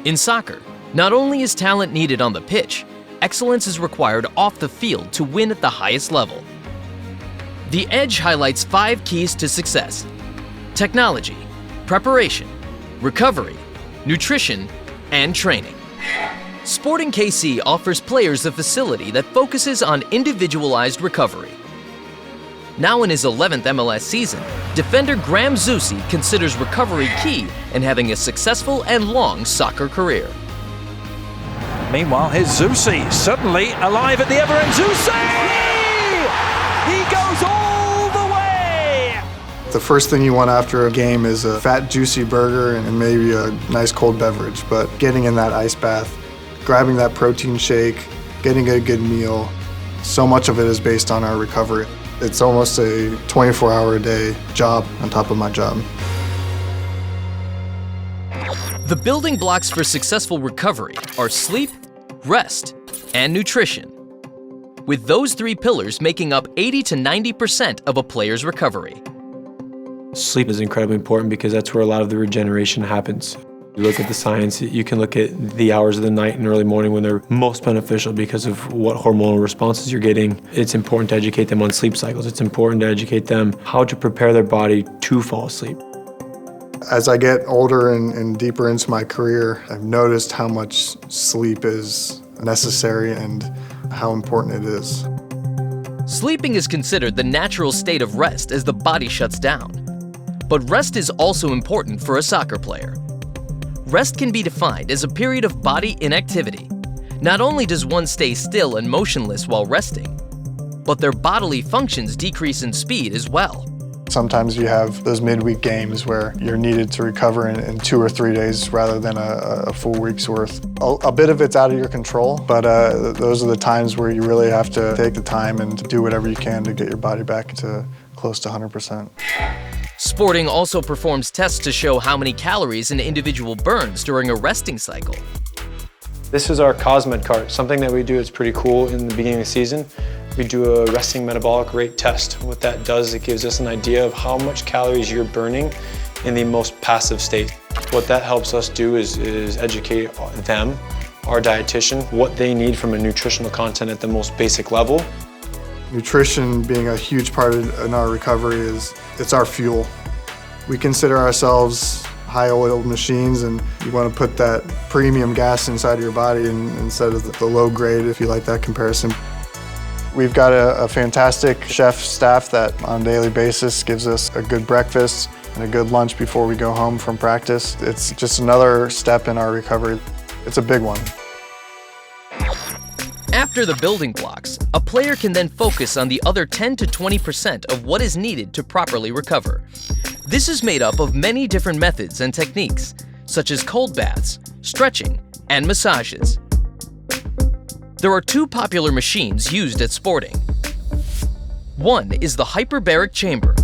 In soccer, not only is talent needed on the pitch, excellence is required off the field to win at the highest level. The Edge highlights 5 keys to success: technology, preparation, recovery, nutrition, and training. Sporting KC offers players a facility that focuses on individualized recovery. Now in his 11th MLS season, defender Graham Zusi considers recovery key in having a successful and long soccer career. Meanwhile, here's Zusi, suddenly alive at the other end. Zusi! He goes all the way! The first thing you want after a game is a fat, juicy burger and maybe a nice cold beverage. But getting in that ice bath, grabbing that protein shake, getting a good meal, so much of it is based on our recovery. It's almost a 24-hour-a-day job on top of my job. The building blocks for successful recovery are sleep, rest, and nutrition, with those 3 pillars making up 80 to 90% of a player's recovery. Sleep is incredibly important because that's where a lot of the regeneration happens. You look at the science, you can look at the hours of the night and early morning when they're most beneficial because of what hormonal responses you're getting. It's important to educate them on sleep cycles. It's important to educate them how to prepare their body to fall asleep. As I get older and deeper into my career, I've noticed how much sleep is necessary and how important it is. Sleeping is considered the natural state of rest as the body shuts down. But rest is also important for a soccer player. Rest can be defined as a period of body inactivity. Not only does one stay still and motionless while resting, but their bodily functions decrease in speed as well. Sometimes you have those midweek games where you're needed to recover in 2 or 3 days rather than a full week's worth. A bit of it's out of your control, but those are the times where you really have to take the time and do whatever you can to get your body back to close to 100%. Sporting also performs tests to show how many calories an individual burns during a resting cycle. This is our COSMED cart, something that we do is pretty cool in the beginning of the season. We do a resting metabolic rate test. What that does, it gives us an idea of how much calories you're burning in the most passive state. What that helps us do is educate them, our dietitian, what they need from a nutritional content at the most basic level. Nutrition being a huge part in our recovery it's our fuel. We consider ourselves high-oiled machines, and you want to put that premium gas inside of your body instead of the low grade, if you like that comparison. We've got a fantastic chef staff that on a daily basis gives us a good breakfast and a good lunch before we go home from practice. It's just another step in our recovery. It's a big one. After the building blocks, a player can then focus on the other 10 to 20% of what is needed to properly recover. This is made up of many different methods and techniques, such as cold baths, stretching, and massages. There are 2 popular machines used at Sporting. One is the hyperbaric chamber,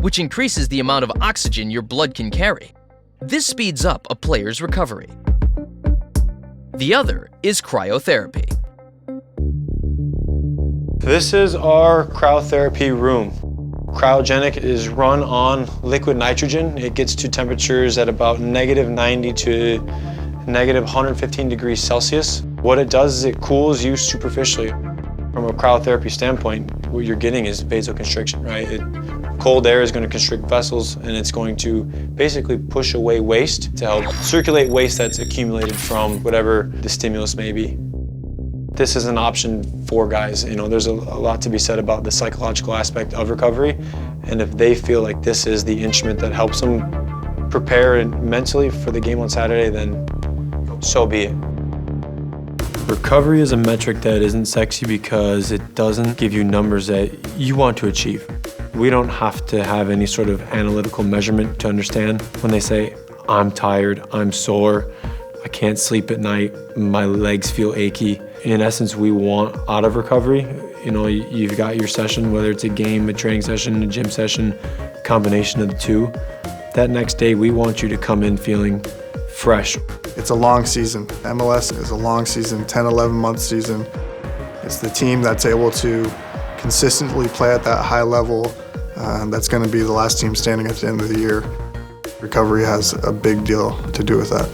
which increases the amount of oxygen your blood can carry. This speeds up a player's recovery. The other is cryotherapy. This is our cryotherapy room. Cryogenic is run on liquid nitrogen. It gets to temperatures at about -90 to -115 degrees Celsius. What it does is it cools you superficially. From a cryotherapy standpoint, what you're getting is vasoconstriction, right? Cold air is going to constrict vessels, and it's going to basically push away waste to help circulate waste that's accumulated from whatever the stimulus may be. This is an option for guys. You know, there's a lot to be said about the psychological aspect of recovery, and if they feel like this is the instrument that helps them prepare mentally for the game on Saturday, then so be it. Recovery is a metric that isn't sexy because it doesn't give you numbers that you want to achieve. We don't have to have any sort of analytical measurement to understand when they say, I'm tired, I'm sore, I can't sleep at night, my legs feel achy. In essence, we want out of recovery. You know, you've got your session, whether it's a game, a training session, a gym session, combination of the 2. That next day, we want you to come in feeling fresh. It's a long season. MLS is a long season, 10, 11-month season. It's the team that's able to consistently play at that high level. That's going to be the last team standing at the end of the year. Recovery has a big deal to do with that.